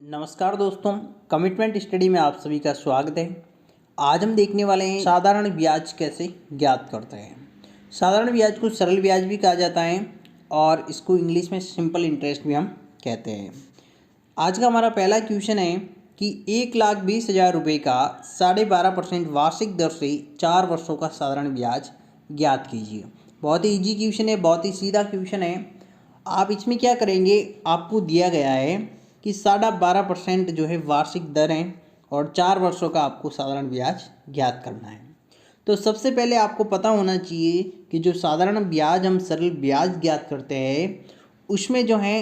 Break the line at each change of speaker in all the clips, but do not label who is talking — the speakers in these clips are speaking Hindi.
नमस्कार दोस्तों, कमिटमेंट स्टडी में आप सभी का स्वागत है। आज हम देखने वाले हैं साधारण ब्याज कैसे ज्ञात करते हैं। साधारण ब्याज को सरल ब्याज भी कहा जाता है और इसको इंग्लिश में सिंपल इंटरेस्ट भी हम कहते हैं। आज का हमारा पहला क्वेश्चन है कि 1,20,000 रुपये का 12.5% वार्षिक दर से 4 वर्षों का साधारण ब्याज ज्ञात कीजिए। बहुत ही ईजी क्वेश्चन है, बहुत ही सीधा क्वेश्चन है। आप इसमें क्या करेंगे, आपको दिया गया है कि 12.5% जो है वार्षिक दर है और 4 वर्षों का आपको साधारण ब्याज ज्ञात करना है। तो सबसे पहले आपको पता होना चाहिए कि जो साधारण ब्याज हम सरल ब्याज ज्ञात करते हैं उसमें जो है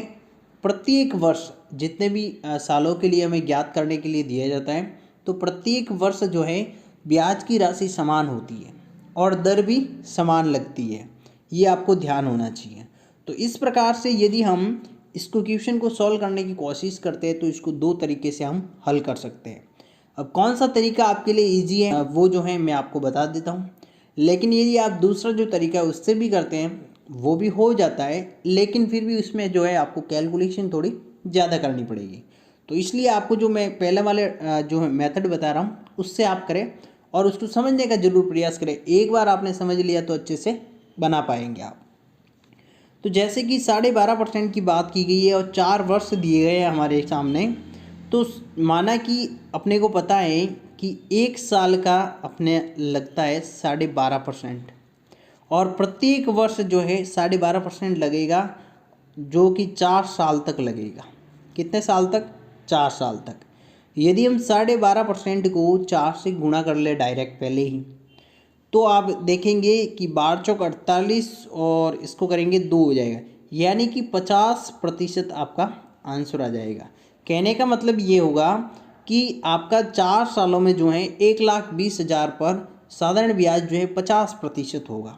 प्रत्येक वर्ष जितने भी सालों के लिए हमें ज्ञात करने के लिए दिया जाता है, तो प्रत्येक वर्ष जो है ब्याज की राशि समान होती है और दर भी समान लगती है। ये आपको ध्यान होना चाहिए। तो इस प्रकार से यदि हम इसको क्वेश्चन को सॉल्व करने की कोशिश करते हैं तो इसको दो तरीके से हम हल कर सकते हैं। अब कौन सा तरीका आपके लिए इजी है वो जो है मैं आपको बता देता हूँ, लेकिन यदि आप दूसरा जो तरीका है उससे भी करते हैं वो भी हो जाता है, लेकिन फिर भी उसमें जो है आपको कैलकुलेशन थोड़ी ज़्यादा करनी पड़ेगी। तो इसलिए आपको जो मैं पहले वाले जो मेथड बता रहा हूँ उससे आप करें और उसको समझने का जरूर प्रयास करें। एक बार आपने समझ लिया तो अच्छे से बना पाएंगे आप। तो जैसे कि 12.5% की बात की गई है और 4 वर्ष दिए गए हैं हमारे सामने, तो माना कि अपने को पता है कि 1 साल का अपने लगता है 12.5% और प्रत्येक वर्ष जो है 12.5% लगेगा, जो कि 4 साल तक लगेगा। कितने साल तक? 4 साल तक। यदि हम 12.5% को 4 से गुणा कर ले डायरेक्ट पहले ही, तो आप देखेंगे कि 12×48 और इसको करेंगे 2 हो जाएगा, यानी कि 50% आपका आंसर आ जाएगा। कहने का मतलब ये होगा कि आपका 4 सालों में जो है 1,20,000 पर साधारण ब्याज जो है 50% होगा।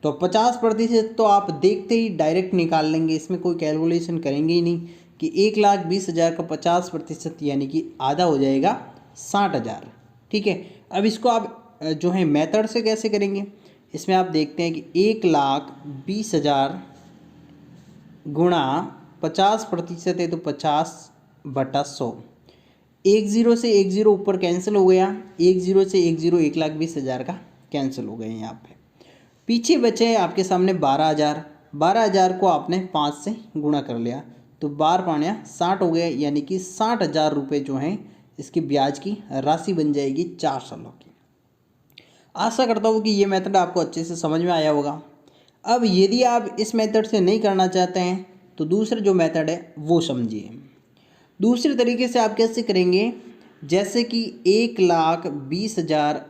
तो 50% तो आप देखते ही डायरेक्ट निकाल लेंगे, इसमें कोई कैलकुलेशन करेंगे ही नहीं कि 1,20,000 का 50% यानी कि आधा हो जाएगा 60,000। ठीक है, अब इसको आप जो है मेथड से कैसे करेंगे, इसमें आप देखते हैं कि 1,20,000 गुणा 50% है तो 50/100। 10 से 10 ऊपर कैंसिल हो गया, 10 से 10 1,20,000 का कैंसिल हो गए। यहाँ पे पीछे बचे हैं आपके सामने 12,000। 12,000 को आपने 5 से गुणा कर लिया तो 12×5 हो गया, यानी कि 60,000 रुपये जो हैं इसकी ब्याज की राशि बन जाएगी 4 सालों की। आशा करता हूँ कि ये मेथड आपको अच्छे से समझ में आया होगा। अब यदि आप इस मेथड से नहीं करना चाहते हैं तो दूसरा जो मेथड है वो समझिए। दूसरे तरीके से आप कैसे करेंगे, जैसे कि 1,20,000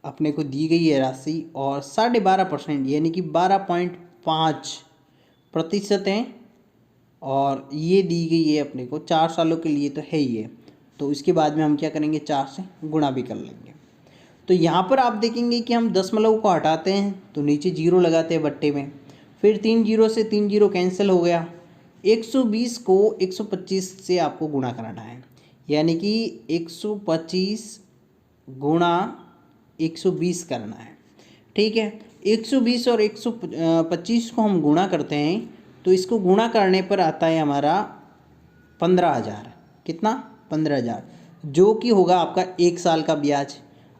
अपने को दी गई है राशि और 12.5% यानी कि 12.5% है और ये दी गई है अपने को 4 सालों के लिए, तो है ही है। तो इसके बाद में हम क्या करेंगे, 4 से गुणा भी कर लेंगे। तो यहाँ पर आप देखेंगे कि हम दशमलव को हटाते हैं तो नीचे 0 लगाते हैं बट्टे में, फिर 3 0 से 3 0 कैंसिल हो गया। 120 को 125 से आपको गुणा कराना है, यानी कि 125 गुणा 120 करना है। ठीक है, 120 और 125 को हम गुणा करते हैं तो इसको गुणा करने पर आता है हमारा 15,000। कितना? 15,000, जो कि होगा आपका 1 साल का ब्याज।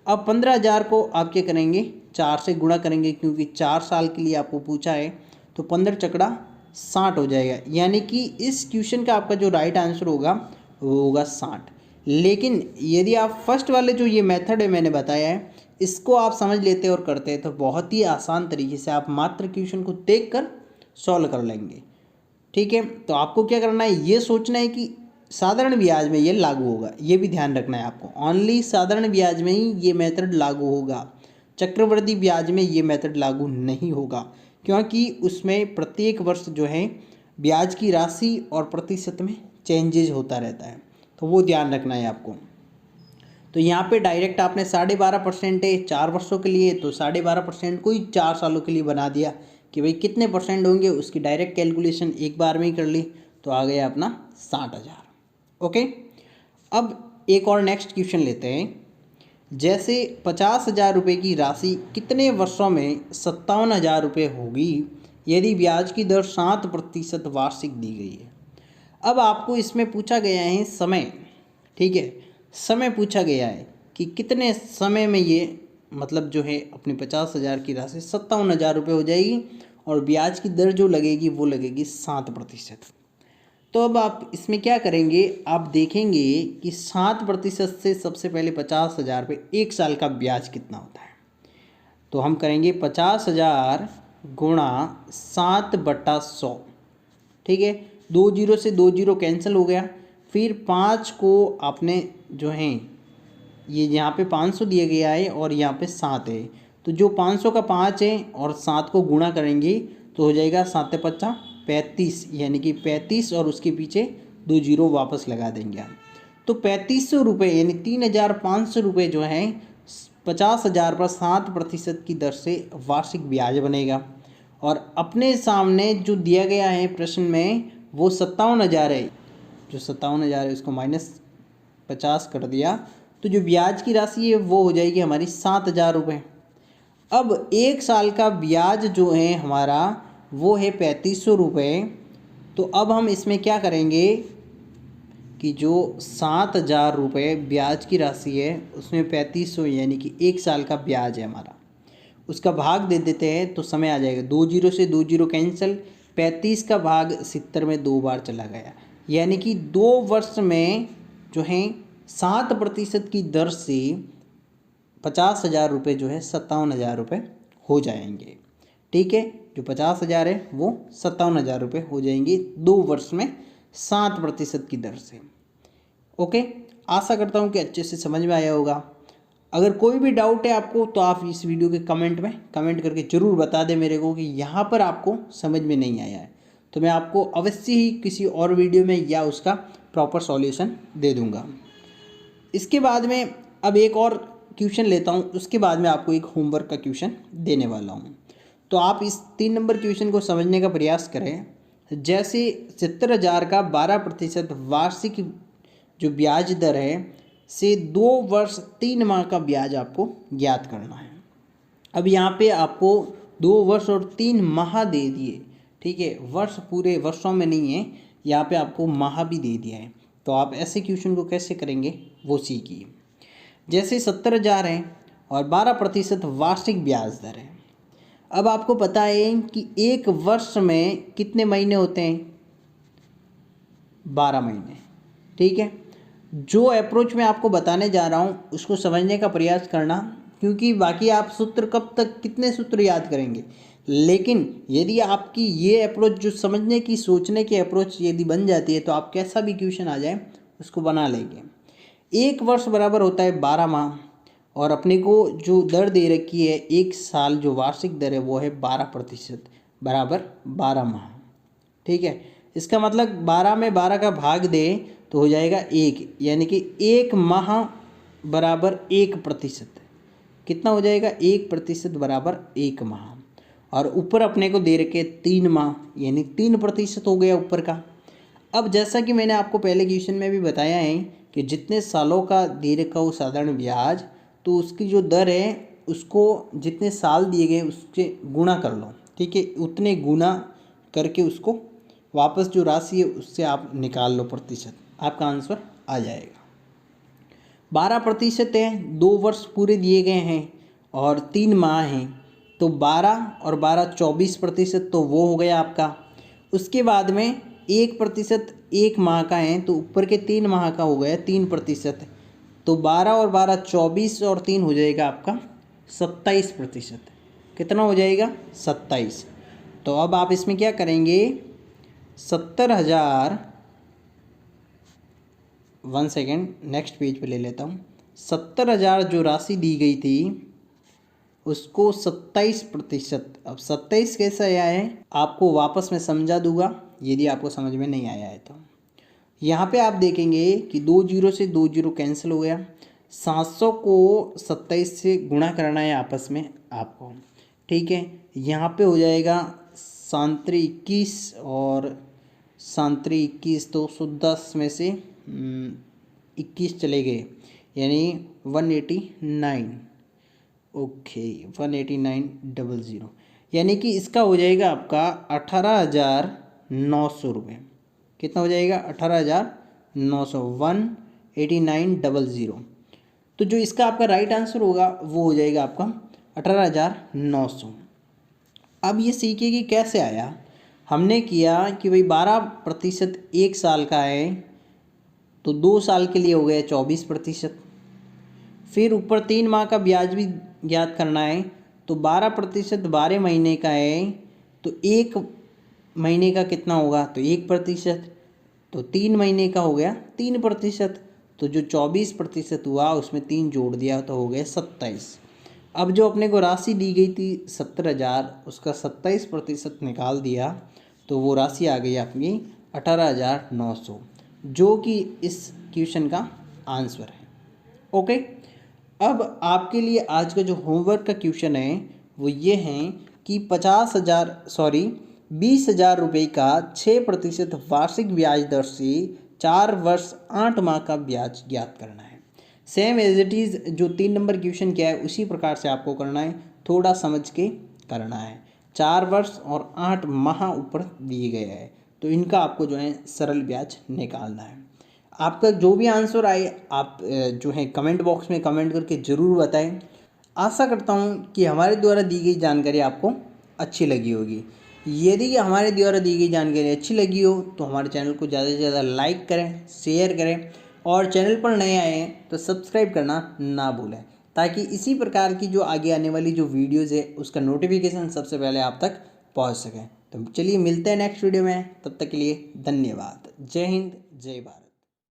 अब 15,000 को आप क्या करेंगे, 4 से गुणा करेंगे क्योंकि 4 साल के लिए आपको पूछा है, तो 15×4 = 60 हो जाएगा, यानी कि इस क्वेश्चन का आपका जो राइट आंसर होगा वो होगा 60। लेकिन यदि आप फर्स्ट वाले जो ये मेथड है मैंने बताया है इसको आप समझ लेते और करते हैं तो बहुत ही आसान तरीके से आप मात्र क्वेश्चन को देख कर सॉल्व कर लेंगे। ठीक है, तो आपको क्या करना है, ये सोचना है कि साधारण ब्याज में ये लागू होगा, ये भी ध्यान रखना है आपको। ओनली साधारण ब्याज में ही ये मेथड लागू होगा, चक्रवृद्धि ब्याज में ये मेथड लागू नहीं होगा, क्योंकि उसमें प्रत्येक वर्ष जो है ब्याज की राशि और प्रतिशत में चेंजेज होता रहता है, तो वो ध्यान रखना है आपको। तो यहाँ पे डायरेक्ट आपने 12.5% है 4 वर्षों के लिए, तो 12.5% को ही 4 सालों के लिए बना दिया कि भाई कितने परसेंट होंगे, उसकी डायरेक्ट कैलकुलेशन एक बार में ही कर ली तो आ गया अपना 60,000। ओके, अब एक और नेक्स्ट क्वेश्चन लेते हैं। जैसे 50,000 रुपये की राशि कितने वर्षों में 57,000 रुपये होगी यदि ब्याज की दर 7% वार्षिक दी गई है। अब आपको इसमें पूछा गया है समय, ठीक है, समय पूछा गया है कि कितने समय में ये मतलब जो है अपनी 50,000 की राशि 57,000 रुपये हो जाएगी और ब्याज की दर जो लगेगी वो लगेगी 7%। तो अब आप इसमें क्या करेंगे, आप देखेंगे कि 7% से सबसे पहले 50,000 पे एक साल का ब्याज कितना होता है। तो हम करेंगे 50,000 गुणा 7/100, ठीक है। 2 जीरो से 2 जीरो कैंसिल हो गया, फिर 5 को आपने जो है ये यहाँ पे 500 दिया गया है और यहाँ पे 7 है, तो जो 500 का 5 है और 7 को गुणा करेंगे तो हो जाएगा 7×5 35, यानी कि 35 और उसके पीछे 2 जीरो वापस लगा देंगे हम। तो 3500 रुपये यानी 3,500 रुपये जो है 50,000 पर 7% की दर से वार्षिक ब्याज बनेगा। और अपने सामने जो दिया गया है प्रश्न में वो 57,000 है, जो 57,000 है उसको -50 कर दिया, तो जो ब्याज की राशि है वो हो जाएगी हमारी 7,000 रुपये। अब एक साल का ब्याज जो है हमारा वो है 3500 रुपये। तो अब हम इसमें क्या करेंगे कि जो 7,000 रुपये ब्याज की राशि है उसमें 3500 यानी कि एक साल का ब्याज है हमारा, उसका भाग दे देते हैं तो समय आ जाएगा। 2 जीरो से 2 जीरो कैंसिल, 35 का भाग 70 में 2 बार चला गया, यानी कि 2 वर्ष में जो है 7% की दर से 50,000 रुपये जो है 57,000 रुपये हो जाएंगे, ठीक है। जो 50,000 है वो 57,000 रुपये हो जाएंगे 2 वर्ष में 7% की दर से। ओके, आशा करता हूँ कि अच्छे से समझ में आया होगा। अगर कोई भी डाउट है आपको तो आप इस वीडियो के कमेंट में कमेंट करके ज़रूर बता दें मेरे को कि यहाँ पर आपको समझ में नहीं आया है, तो मैं आपको अवश्य ही किसी और वीडियो में या उसका प्रॉपर सॉल्यूशन दे दूँगा। इसके बाद में अब एक और क्वेश्चन लेता हूँ, उसके बाद में आपको एक होमवर्क का क्वेश्चन देने वाला हूँ। तो आप इस 3 नंबर क्वेश्चन को समझने का प्रयास करें। जैसे 70,000 का 12% वार्षिक जो ब्याज दर है से 2 वर्ष 3 माह का ब्याज आपको ज्ञात करना है। अब यहाँ पे आपको 2 वर्ष और 3 माह दे दिए, ठीक है, वर्ष पूरे वर्षों में नहीं है, यहाँ पे आपको माह भी दे दिया है। तो आप ऐसे क्वेश्चन को कैसे करेंगे वो सीखिए। जैसे 70,000 है और 12% वार्षिक ब्याज दर है। अब आपको पता है कि एक वर्ष में कितने महीने होते हैं, 12 महीने, ठीक है। जो अप्रोच मैं आपको बताने जा रहा हूँ उसको समझने का प्रयास करना, क्योंकि बाकी आप सूत्र कब तक कितने सूत्र याद करेंगे, लेकिन यदि आपकी ये अप्रोच जो समझने की सोचने की अप्रोच यदि बन जाती है तो आप कैसा भी क्वेश्चन आ जाए उसको बना लेंगे। एक वर्ष बराबर होता है 12 माह और अपने को जो दर दे रखी है एक साल जो वार्षिक दर है वो है 12% बराबर 12 माह, ठीक है। इसका मतलब 12 में 12 का भाग दे तो हो जाएगा 1, यानी कि 1 माह बराबर 1%। कितना हो जाएगा, 1% बराबर 1 माह। और ऊपर अपने को दे रखे 3 माह यानी 3% हो गया ऊपर का। अब जैसा कि मैंने आपको पहले क्वेश्चन में भी बताया है कि जितने सालों का दे रखा हो साधारण ब्याज, तो उसकी जो दर है उसको जितने साल दिए गए उससे गुणा कर लो, ठीक है। उतने गुणा करके उसको वापस जो राशि है उससे आप निकाल लो प्रतिशत, आपका आंसर आ जाएगा। 12% है, 2 वर्ष पूरे दिए गए हैं और 3 माह हैं, तो 12 और 12 24%, तो वो हो गया आपका। उसके बाद में 1% 1 माह का है तो ऊपर के 3 माह का हो गया 3%, तो 12 और 12 24 और 3 हो जाएगा आपका 27%। कितना हो जाएगा, 27। तो अब आप इसमें क्या करेंगे, 70,000, 1 सेकेंड नेक्स्ट पेज पे ले लेता हूँ। 70,000 जो राशि दी गई थी उसको 27%, अब 27 कैसे आया है आपको वापस मैं समझा दूंगा यदि आपको समझ में नहीं आया है तो। यहाँ पे आप देखेंगे कि 2 जीरो से 2 जीरो कैंसिल हो गया, 700 को 27 से गुणा करना है आपस में आपको, ठीक है। यहाँ पे हो जाएगा 7×21 और 7×21 तो 110 में से 21 चले गए यानी 189, ओके 189,000, यानी कि इसका हो जाएगा आपका 18,900 रुपये। कितना हो जाएगा 18,900 18900। तो जो इसका आपका राइट आंसर होगा वो हो जाएगा आपका 18,900। अब ये सीखे कि कैसे आया। हमने किया कि भाई 12% एक साल का है तो 2 साल के लिए हो गया 24%। फिर ऊपर 3 माह का ब्याज भी ज्ञात करना है तो 12% 12 महीने का है तो 1 महीने का कितना होगा तो 1%। तो 3 महीने का हो गया 3%। तो जो 24% हुआ उसमें 3 जोड़ दिया तो हो गया 27। अब जो अपने को राशि दी गई थी 70,000 उसका 27% निकाल दिया तो वो राशि आ गई आपकी 18,900 जो कि इस क्वेश्चन का आंसर है। ओके, अब आपके लिए आज का जो होमवर्क का क्वेश्चन है वो ये है कि 20,000 रुपये का 6% वार्षिक ब्याज दर से 4 वर्ष 8 माह का ब्याज ज्ञात करना है। सेम एज इट इज़ जो 3 नंबर क्वेश्चन क्या है उसी प्रकार से आपको करना है, थोड़ा समझ के करना है। 4 वर्ष और 8 माह ऊपर दिए गए हैं तो इनका आपको जो है सरल ब्याज निकालना है। आपका जो भी आंसर आए आप जो है कमेंट बॉक्स में कमेंट करके ज़रूर बताएं। आशा करता हूँ कि हमारे द्वारा दी गई जानकारी आपको अच्छी लगी होगी। यदि हमारे द्वारा दी गई जानकारी अच्छी लगी हो तो हमारे चैनल को ज़्यादा से ज़्यादा लाइक करें, शेयर करें और चैनल पर नए आए हैं तो सब्सक्राइब करना ना भूलें ताकि इसी प्रकार की जो आगे आने वाली जो वीडियोज़ है उसका नोटिफिकेशन सबसे पहले आप तक पहुँच सकें। तो चलिए मिलते हैं नेक्स्ट वीडियो में, तब तक के लिए धन्यवाद। जय हिंद, जय भारत।